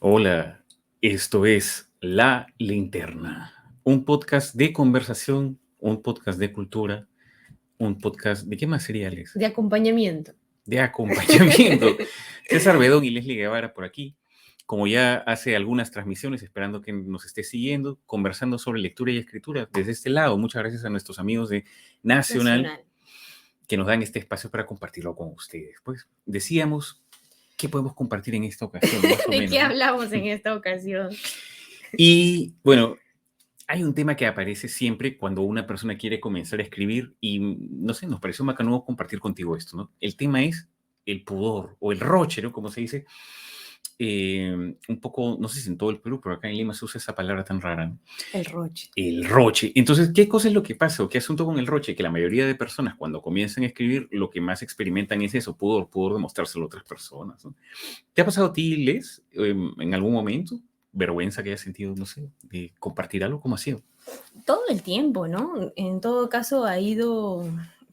Hola, esto es La Linterna, un podcast de conversación, un podcast de cultura, un podcast ¿de qué más seriales? De acompañamiento. De acompañamiento. César Bedón y Leslie Guevara por aquí, como ya hace algunas transmisiones, esperando que nos esté siguiendo, conversando sobre lectura y escritura desde este lado. Muchas gracias a nuestros amigos de Nacional Nacional. que nos dan este espacio para compartirlo con ustedes. Pues decíamos, ¿qué podemos compartir en esta ocasión, más o ¿De menos, qué ¿no? hablamos en esta ocasión? Y bueno, hay un tema que aparece siempre cuando una persona quiere comenzar a escribir y no sé, nos pareció macanudo compartir contigo esto, ¿no? El tema es el pudor o el roche, ¿no? Como se dice, un poco, no sé si en todo el Perú, pero acá en Lima se usa esa palabra tan rara, ¿no? El roche. El roche. Entonces, ¿qué cosa es lo que pasa o qué asunto con el roche? Que la mayoría de personas cuando comienzan a escribir lo que más experimentan es eso, pudor de mostrárselo a otras personas, ¿no? ¿Te ha pasado a ti, Les, en algún momento? Vergüenza que hayas sentido, no sé, de compartir algo, ¿cómo ha sido? Todo el tiempo, ¿no? En todo caso ha ido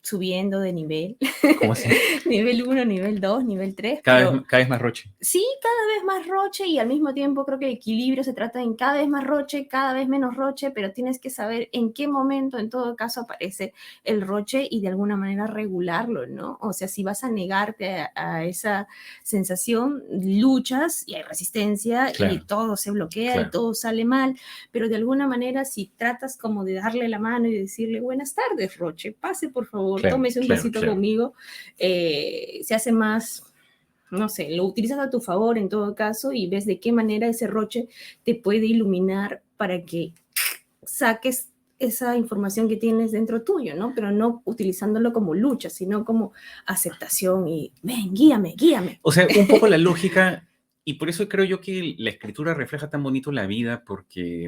subiendo de nivel. ¿Cómo así? Nivel 1, nivel 2, nivel 3, Cada pero vez más roche. sí, cada vez más roche y al mismo tiempo creo que el equilibrio se trata en cada vez más roche, cada vez menos roche, pero tienes que saber en qué momento en todo caso aparece el roche y de alguna manera regularlo, ¿no? O sea, si vas a negarte a esa sensación, luchas y hay resistencia y Claro, todo se bloquea y claro, todo sale mal, pero de alguna manera si tratas como de darle la mano y decirle, buenas tardes, roche, pase por favor, claro, tómese un claro, tecito claro. conmigo, se hace más, no sé, lo utilizas a tu favor en todo caso y ves de qué manera ese roche te puede iluminar para que saques esa información que tienes dentro tuyo, ¿no? Pero no utilizándolo como lucha, sino como aceptación y, ven, guíame, guíame. O sea, un poco la lógica, y por eso creo yo que la escritura refleja tan bonito la vida, porque,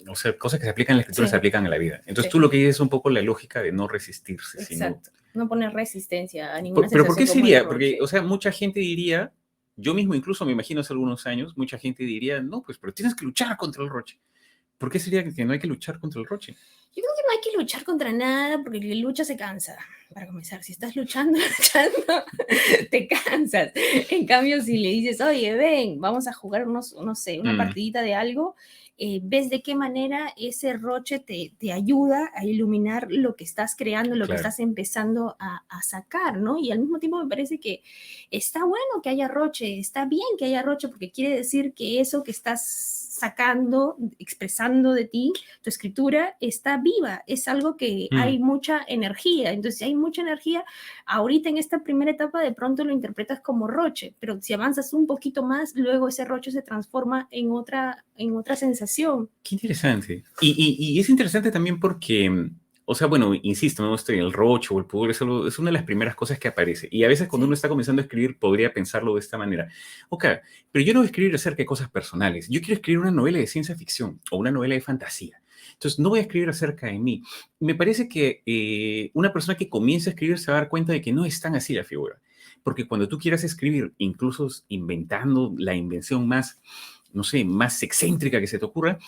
o sea, cosas que se aplican en la escritura se Sí, aplican en la vida. Entonces sí, tú lo que dices es un poco la lógica de no resistirse, sino... exacto. No poner resistencia a ninguna Pero ¿por qué sensación como el sería? Porque, o roche. sea, mucha gente diría, yo mismo incluso me imagino hace algunos años, mucha gente diría, no, pues, pero tienes que luchar contra el roche. ¿Por qué sería que no hay que luchar contra el roche? Yo creo que no hay que luchar contra nada porque el que lucha se cansa. Para comenzar, si estás luchando, luchando, te cansas. En cambio, si le dices, oye, ven, vamos a jugar unos, no sé, una Mm, partidita de algo, ves de qué manera ese roche te ayuda a iluminar lo que estás creando, lo que claro. estás empezando a sacar, ¿no? Y al mismo tiempo me parece que está bueno que haya roche, está bien que haya roche, porque quiere decir que eso que estás sacando, expresando de ti, tu escritura está viva, es algo que Mm. hay mucha energía. Entonces, si hay mucha energía, ahorita en esta primera etapa de pronto lo interpretas como roche, pero si avanzas un poquito más, luego ese roche se transforma en otra sensación. Qué interesante. Y es interesante también porque, o sea, bueno, insisto, ¿no? El roche o el pudor es una de las primeras cosas que aparece. Y a veces cuando uno Sí. está comenzando a escribir podría pensarlo de esta manera. Ok, pero yo no voy a escribir acerca de cosas personales. Yo quiero escribir una novela de ciencia ficción o una novela de fantasía. Entonces, no voy a escribir acerca de mí. Me parece que una persona que comienza a escribir se va a dar cuenta de que no es tan así la figura. Porque cuando tú quieras escribir, incluso inventando la invención más, no sé, más excéntrica que se te ocurra,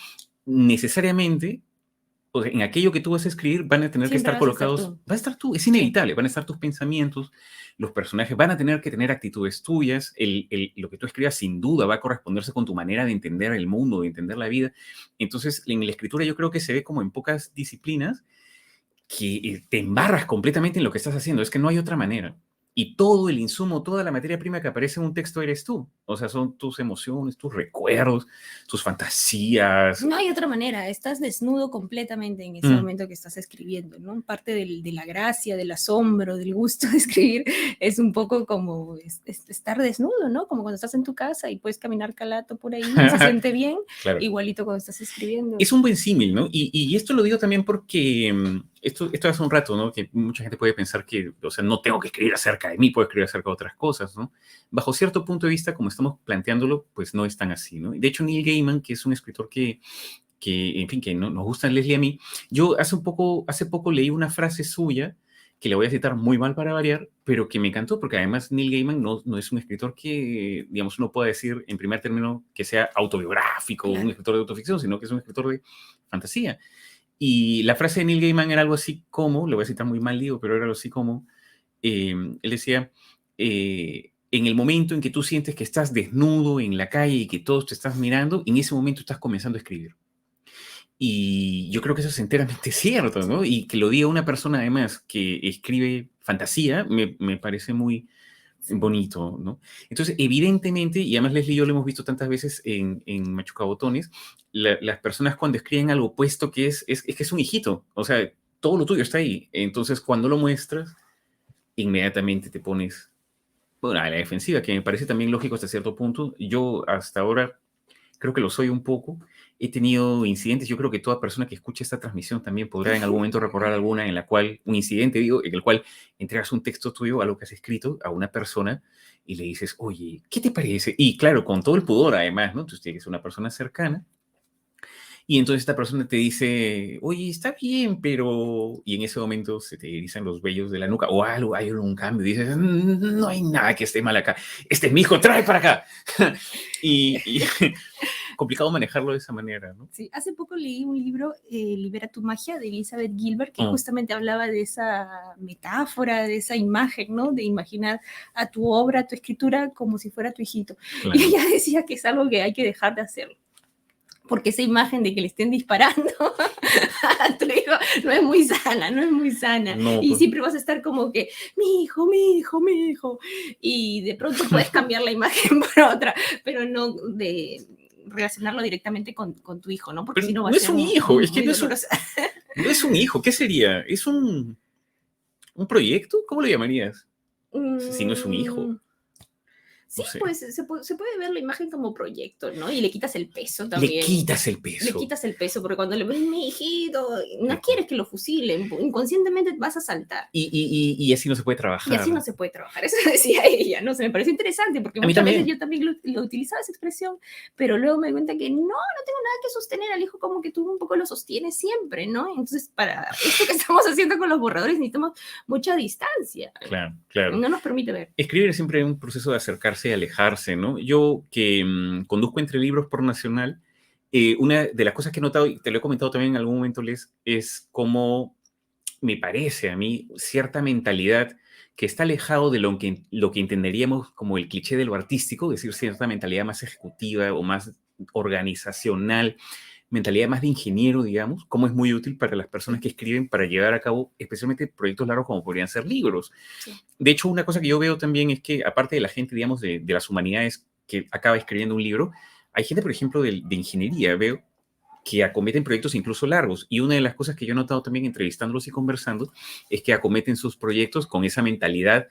necesariamente, o sea, en aquello que tú vas a escribir van a tener que Siempre estar vas a estar colocados, tú. va a estar tú, es Sí. inevitable, van a estar tus pensamientos, los personajes van a tener que tener actitudes tuyas, lo que tú escribas sin duda va a corresponderse con tu manera de entender el mundo, de entender la vida. Entonces, en la escritura yo creo que se ve como en pocas disciplinas que te embarras completamente en lo que estás haciendo, es que no hay otra manera. Y todo el insumo, toda la materia prima que aparece en un texto eres tú. O sea, son tus emociones, tus recuerdos, tus fantasías. No hay otra manera, estás desnudo completamente en ese Mm, momento que estás escribiendo, ¿no? Parte de la gracia, del asombro, del gusto de escribir es un poco como estar desnudo, ¿no? Como cuando estás en tu casa y puedes caminar calato por ahí y se siente bien, claro. igualito cuando estás escribiendo. Es un buen símil, ¿no? Y esto lo digo también porque esto hace un rato, ¿no? Que mucha gente puede pensar que, o sea, no tengo que escribir acerca de mí, puedo escribir acerca de otras cosas, ¿no? Bajo cierto punto de vista, como estamos planteándolo, pues no es tan así, ¿no? De hecho, Neil Gaiman, que es un escritor que en fin, que no, nos gusta Leslie a mí, yo hace poco leí una frase suya que le voy a citar muy mal para variar, pero que me encantó, porque además Neil Gaiman no es un escritor que, digamos, uno pueda decir en primer término que sea autobiográfico, un Claro. escritor de autoficción, sino que es un escritor de fantasía. Y la frase de Neil Gaiman era algo así como, le voy a citar muy mal, digo, pero era algo así como, él decía, en el momento en que tú sientes que estás desnudo en la calle y que todos te estás mirando, en ese momento estás comenzando a escribir. Y yo creo que eso es enteramente cierto, ¿no? Y que lo diga una persona además que escribe fantasía, me parece muy Sí. bonito, ¿no? Entonces, evidentemente, y además Leslie y yo lo hemos visto tantas veces en Machucabotones, las personas cuando escriben algo puesto que es que es un hijito, o sea, todo lo tuyo está ahí. Entonces, cuando lo muestras, inmediatamente te pones, bueno, a la defensiva, que me parece también lógico hasta cierto punto. Yo hasta ahora creo que lo soy un poco. He tenido incidentes, yo creo que toda persona que escuche esta transmisión también podrá en algún momento recordar alguna en la cual, un incidente, digo, en el cual entregas un texto tuyo, algo que has escrito a una persona y le dices, oye, ¿qué te parece? Y claro, con todo el pudor además, ¿no? Entonces tienes una persona cercana y entonces esta persona te dice, oye, está bien, pero... Y en ese momento se te erizan los vellos de la nuca o algo, hay un cambio. Y dices, no hay nada que esté mal acá. Este es mi hijo, trae para acá. y complicado manejarlo de esa manera, ¿no? Sí, hace poco leí un libro, Libera tu magia, de Elizabeth Gilbert, que Mm. justamente hablaba de esa metáfora, de esa imagen, ¿no? De imaginar a tu obra, a tu escritura, como si fuera tu hijito. Claro. Y ella decía que es algo que hay que dejar de hacerlo. Porque esa imagen de que le estén disparando a tu hijo no es muy sana, no es muy sana. No, y pues. siempre vas a estar como que, mi hijo, mi hijo, mi hijo. Y de pronto puedes cambiar la imagen por otra, pero no de relacionarlo directamente con tu hijo, ¿no? Porque Pero si no va no a es ser un hijo, muy, es que muy no es un, doloroso. no es un hijo. ¿Qué sería? ¿Es un proyecto? ¿Cómo lo llamarías? Si no es un hijo, Sí, no sé. pues se puede ver la imagen como proyecto, ¿no? Y le quitas el peso Le también. quitas el Le peso. quitas el peso, porque cuando le ves, mi hijito, no quieres que lo fusilen, inconscientemente vas a saltar. Y así no se puede trabajar. Y así no se puede trabajar. Eso decía ella, ¿no? Se me pareció interesante, porque A mí muchas veces también. yo también lo utilizaba esa expresión, pero luego me di cuenta que no tengo nada que sostener al hijo, como que tú un poco lo sostienes siempre, ¿no? Entonces, para esto que estamos haciendo con los borradores necesitamos mucha distancia. Claro, claro. No nos permite ver. Escribir es siempre un proceso de acercarse y alejarse, ¿no? Yo que conduzco entre libros por Nacional, una de las cosas que he notado, y te lo he comentado también en algún momento, Les, es cómo me parece a mí cierta mentalidad que está alejado de lo que entenderíamos como el cliché de lo artístico, es decir, cierta mentalidad más ejecutiva o más organizacional, mentalidad más de ingeniero, digamos, como es muy útil para las personas que escriben para llevar a cabo especialmente proyectos largos como podrían ser libros. Sí. De hecho, una cosa que yo veo también es que, aparte de la gente, digamos, de las humanidades que acaba escribiendo un libro, hay gente, por ejemplo, de ingeniería, veo, que acometen proyectos incluso largos. Y una de las cosas que yo he notado también entrevistándolos y conversando es que acometen sus proyectos con esa mentalidad,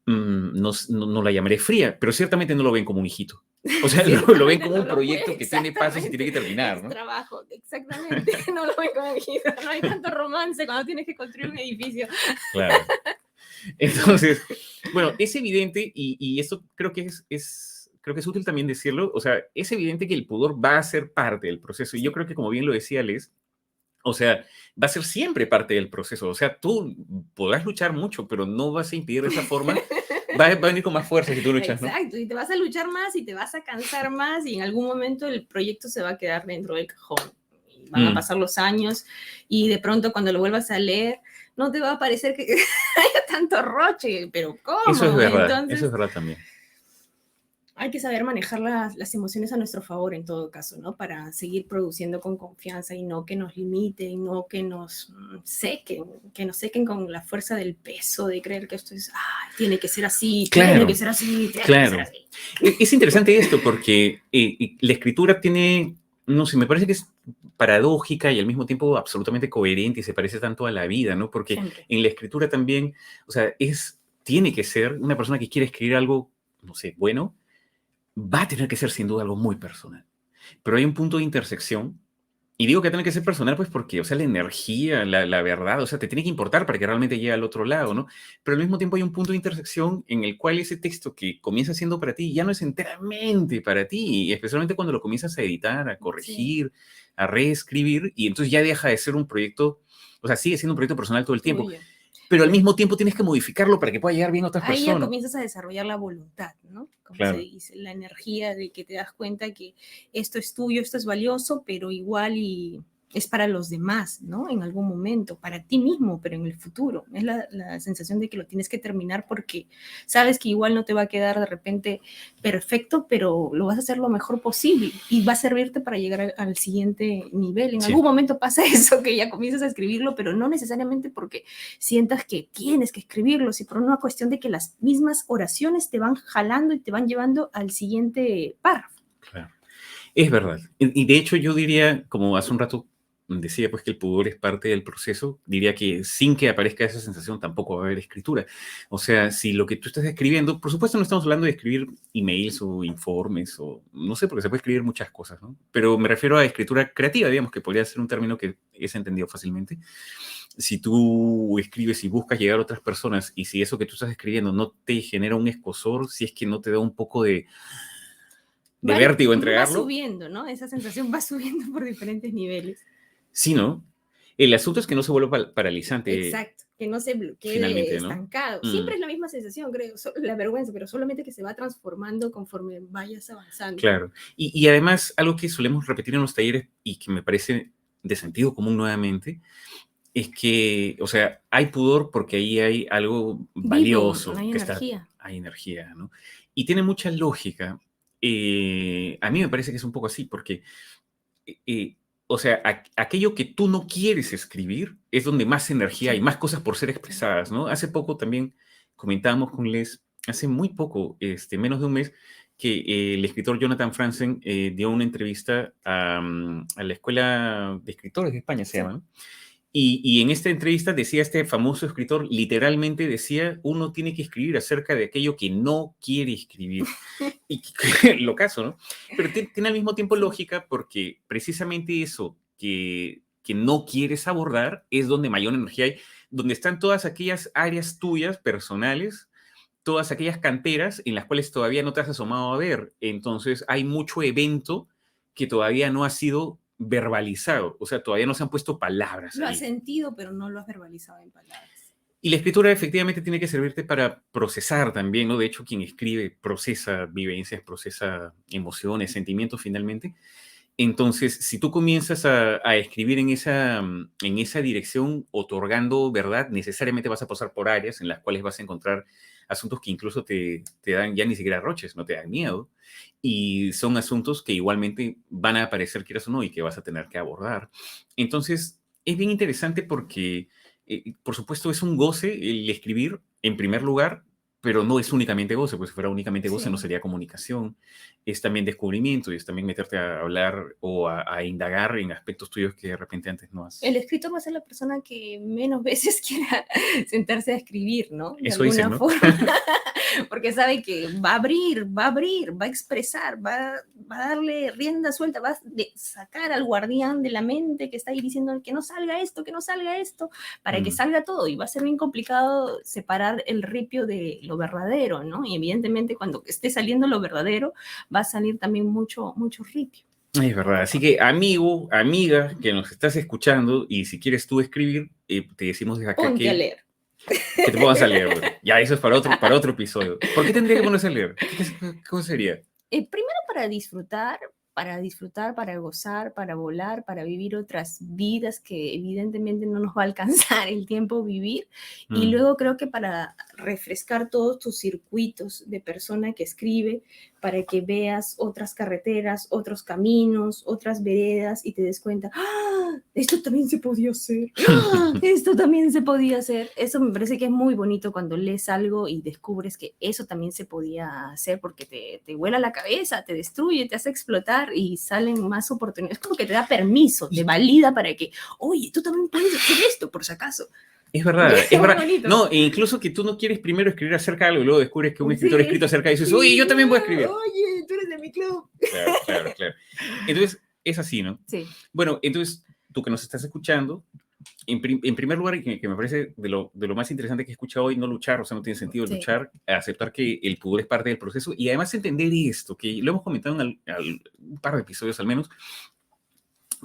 no la llamaré fría, pero ciertamente no lo ven como un hijito. O sea, lo ven como un proyecto que tiene pasos y tiene que terminar, ¿no? Es trabajo, exactamente. No lo ven como hijito. No hay tanto romance cuando tienes que construir un edificio. Claro. Entonces, bueno, es evidente y esto creo que creo que es útil también decirlo, o sea, es evidente que el pudor va a ser parte del proceso y yo creo que como bien lo decía Les, o sea, va a ser siempre parte del proceso, o sea, tú podrás luchar mucho, pero no vas a impedir de esa forma, va a venir con más fuerza si tú luchas, ¿no? Exacto, y te vas a luchar más y te vas a cansar más y en algún momento el proyecto se va a quedar dentro del cajón. Y van a pasar los años y de pronto cuando lo vuelvas a leer no te va a parecer que haya tanto roche, pero ¿cómo? Eso es verdad, Entonces, eso es verdad también. hay que saber manejar las emociones a nuestro favor en todo caso, ¿no? Para seguir produciendo con confianza y no que nos limiten, no que nos sequen, que nos sequen con la fuerza del peso de creer que esto es, tiene que ser así, Claro, tiene que ser así, tiene claro. que ser así. Es interesante esto porque la escritura tiene, no sé, me parece que es paradójica y al mismo tiempo absolutamente coherente y se parece tanto a la vida, ¿no? Porque Siempre. en la escritura también, o sea, tiene que ser una persona que quiere escribir algo, no sé, bueno, va a tener que ser sin duda algo muy personal. Pero hay un punto de intersección. Y digo que tiene que ser personal, pues porque, o sea, la energía, la verdad, o sea, te tiene que importar para que realmente llegue al otro lado, ¿no? Pero al mismo tiempo hay un punto de intersección en el cual ese texto que comienza siendo para ti ya no es enteramente para ti, y especialmente cuando lo comienzas a editar, a corregir, a reescribir, y entonces ya deja de ser un proyecto, o sea, sigue siendo un proyecto personal todo el tiempo, Tuyo. pero al mismo tiempo tienes que modificarlo para que pueda llegar bien a otras Ahí ya personas. comienzas a desarrollar la voluntad, ¿no? Como Claro. se dice, la energía de que te das cuenta que esto es tuyo, esto es valioso, pero igual y es para los demás, ¿no? En algún momento, para ti mismo, pero en el futuro. Es la sensación de que lo tienes que terminar porque sabes que igual no te va a quedar de repente perfecto, pero lo vas a hacer lo mejor posible y va a servirte para llegar al siguiente nivel. En algún momento pasa eso, que ya comienzas a escribirlo, pero no necesariamente porque sientas que tienes que escribirlo, sino por una cuestión de que las mismas oraciones te van jalando y te van llevando al siguiente párrafo. Claro. Es verdad. Y de hecho yo diría, como hace un rato decía, pues que el pudor es parte del proceso, diría que sin que aparezca esa sensación tampoco va a haber escritura. O sea, si lo que tú estás escribiendo, por supuesto no estamos hablando de escribir emails o informes o no sé, porque se puede escribir muchas cosas, ¿no? Pero me refiero a escritura creativa, digamos, que podría ser un término que es entendido fácilmente. Si tú escribes y buscas llegar a otras personas y si eso que tú estás escribiendo no te genera un escozor, si es que no te da un poco de vértigo entregarlo. Va subiendo, ¿no? Esa sensación va subiendo por diferentes niveles. Sí, ¿no? El asunto es que no se vuelva paralizante. Exacto, que no se bloquee finalmente, estancado. ¿no? Siempre es la misma sensación, creo, la vergüenza, pero solamente que se va transformando conforme vayas avanzando. Claro. Y además, algo que solemos repetir en los talleres y que me parece de sentido común nuevamente, es que, o sea, hay pudor porque ahí hay algo valioso. Vivo, hay energía. Hay energía, ¿no? Y tiene mucha lógica. A mí me parece que es un poco así, porque o sea, aquello que tú no quieres escribir es donde más energía hay, más cosas por ser expresadas, ¿no? Hace poco también comentábamos con Les, hace muy poco, menos de un mes, que el escritor Jonathan Franzen dio una entrevista a la Escuela de Escritores de España, se llama, ¿no? Y en esta entrevista decía este famoso escritor, literalmente decía, uno tiene que escribir acerca de aquello que no quiere escribir. Y lo caso, ¿no? Pero tiene al mismo tiempo lógica porque precisamente eso que no quieres abordar es donde mayor energía hay, donde están todas aquellas áreas tuyas personales, todas aquellas canteras en las cuales todavía no te has asomado a ver. Entonces hay mucho evento que todavía no ha sido verbalizado, o sea, todavía no se han puesto palabras. Lo has sentido, pero no lo has verbalizado en palabras. Y la escritura efectivamente tiene que servirte para procesar también, ¿no? De hecho, quien escribe procesa vivencias, procesa emociones, sentimientos finalmente. Entonces, si tú comienzas a escribir en esa dirección, otorgando verdad, necesariamente vas a pasar por áreas en las cuales vas a encontrar asuntos que incluso te dan ya ni siquiera roches, no te dan miedo. Y son asuntos que igualmente van a aparecer, quieras o no, y que vas a tener que abordar. Entonces, es bien interesante porque, por supuesto, es un goce el escribir, en primer lugar, pero no es únicamente goce, pues si fuera únicamente goce no sería comunicación, es también descubrimiento y es también meterte a hablar o a indagar en aspectos tuyos que de repente antes no has. El escritor va a ser la persona que menos veces quiera sentarse a escribir, ¿no? De Eso alguna dicen, ¿no? forma. Porque sabe que va a abrir, va a expresar, va a darle rienda suelta, va a sacar al guardián de la mente que está ahí diciendo que no salga esto, para que salga todo. Y va a ser bien complicado separar el ripio de lo verdadero, ¿no? Y evidentemente cuando esté saliendo lo verdadero, va a salir también mucho, mucho ripio. Es verdad. Así que, amigo, amiga, que nos estás escuchando y si quieres tú escribir, te decimos desde acá Ponte a leer. que te pongas a leer. Bueno. Ya, eso es para otro episodio. ¿Por qué tendría que ponerse a leer? ¿Cómo sería? Primero para disfrutar, para gozar, para volar, para vivir otras vidas que evidentemente no nos va a alcanzar el tiempo vivir. Y luego creo que para refrescar todos tus circuitos de persona que escribe, para que veas otras carreteras, otros caminos, otras veredas y te des cuenta, ¡ah! Esto también se podía hacer, ¡ah! Esto también se podía hacer. Eso me parece que es muy bonito cuando lees algo y descubres que eso también se podía hacer porque te vuela la cabeza, te destruye, te hace explotar y salen más oportunidades. Es como que te da permiso, te valida para que, oye, tú también puedes hacer esto, por si acaso. Es verdad, es verdad. Bonito. No, e incluso que tú no quieres primero escribir acerca de algo y luego descubres que un escritor ha escrito acerca de eso y dices, oye, yo también voy a escribir. Oye, tú eres de mi club. Claro. Entonces, es así, ¿no? Sí. Bueno, entonces, tú que nos estás escuchando, en primer lugar, que me parece de lo más interesante que he escuchado hoy, no luchar, o sea, no tiene sentido luchar, aceptar que el pudor es parte del proceso y además entender esto, que lo hemos comentado en un par de episodios al menos,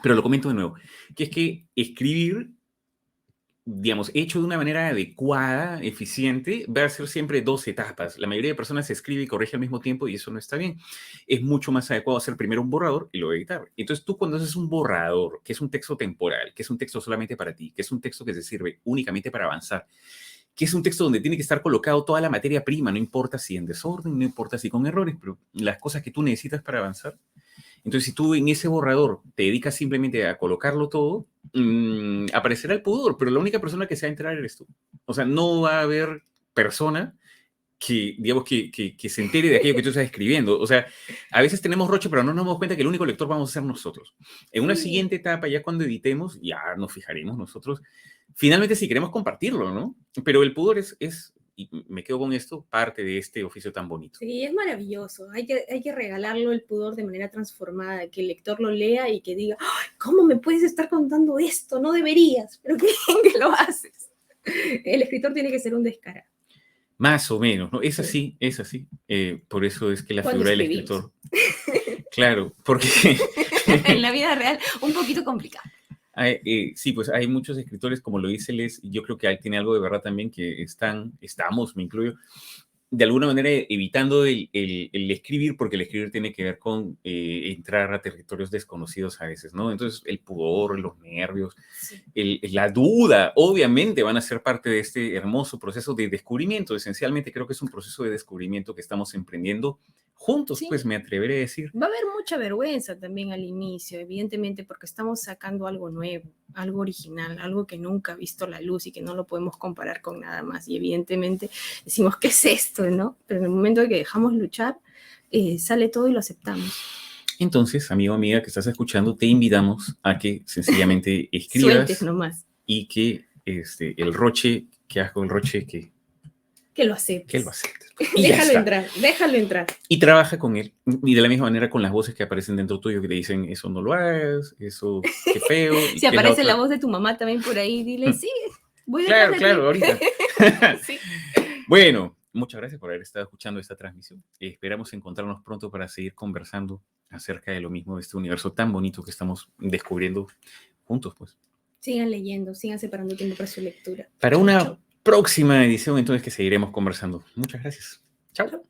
pero lo comento de nuevo, que es que escribir digamos, hecho de una manera adecuada, eficiente, va a ser siempre dos etapas. La mayoría de personas escribe y corrige al mismo tiempo y eso no está bien. Es mucho más adecuado hacer primero un borrador y luego editar. Entonces tú cuando haces un borrador, que es un texto temporal, que es un texto solamente para ti, que es un texto que te sirve únicamente para avanzar, que es un texto donde tiene que estar colocado toda la materia prima, no importa si en desorden, no importa si con errores, pero las cosas que tú necesitas para avanzar. Entonces, si tú en ese borrador te dedicas simplemente a colocarlo todo, aparecerá el pudor, pero la única persona que se va a enterar eres tú. O sea, no va a haber persona que, digamos, que se entere de aquello que tú estás escribiendo. O sea, a veces tenemos roche, pero no nos damos cuenta que el único lector vamos a ser nosotros. En una Sí. siguiente etapa, ya cuando editemos, ya nos fijaremos nosotros, finalmente si queremos compartirlo, ¿no? Pero el pudor es, y me quedo con esto, parte de este oficio tan bonito. Sí, es maravilloso. Hay que regalarlo el pudor de manera transformada, que el lector lo lea y que diga, "Ay, ¿cómo me puedes estar contando esto? No deberías, pero qué bien que lo haces". El escritor tiene que ser un descarado. Más o menos, ¿no? Es Sí. así, es así. Por eso es que la Cuando figura del escribimos. escritor, claro, porque En la vida real, un poquito complicado. sí, pues hay muchos escritores, como lo dice Les, y yo creo que tiene algo de verdad también, que estamos, me incluyo, de alguna manera evitando el escribir, porque el escribir tiene que ver con entrar a territorios desconocidos a veces, ¿no? Entonces, el pudor, los nervios, Sí. la duda, obviamente van a ser parte de este hermoso proceso de descubrimiento. Esencialmente creo que es un proceso de descubrimiento que estamos emprendiendo juntos, Sí. pues me atreveré a decir. Va a haber mucha vergüenza también al inicio, evidentemente, porque estamos sacando algo nuevo, algo original, algo que nunca ha visto la luz y que no lo podemos comparar con nada más. Y evidentemente decimos, ¿qué es esto? ¿No? Pero en el momento en que dejamos luchar, sale todo y lo aceptamos. Entonces, amigo, amiga que estás escuchando, te invitamos a que sencillamente Sueltes escribas nomás, y que el roche, que hagas con el roche, que lo que lo aceptes. aceptes. Y ya Déjalo está. entrar, déjalo entrar. Y trabaja con él. Y de la misma manera con las voces que aparecen dentro tuyo que te dicen, eso no lo hagas, eso qué feo, y Si que es la aparece la otra. voz de tu mamá también por ahí, dile, sí, voy detrás Claro, de claro, ti. ahorita. Sí. Bueno, muchas gracias por haber estado escuchando esta transmisión. Esperamos encontrarnos pronto para seguir conversando acerca de lo mismo, de este universo tan bonito que estamos descubriendo juntos, pues. Sigan leyendo, sigan separando tiempo para su lectura. Para Chau, una chau. próxima edición, entonces, que seguiremos conversando. Muchas gracias. Chao. Chau.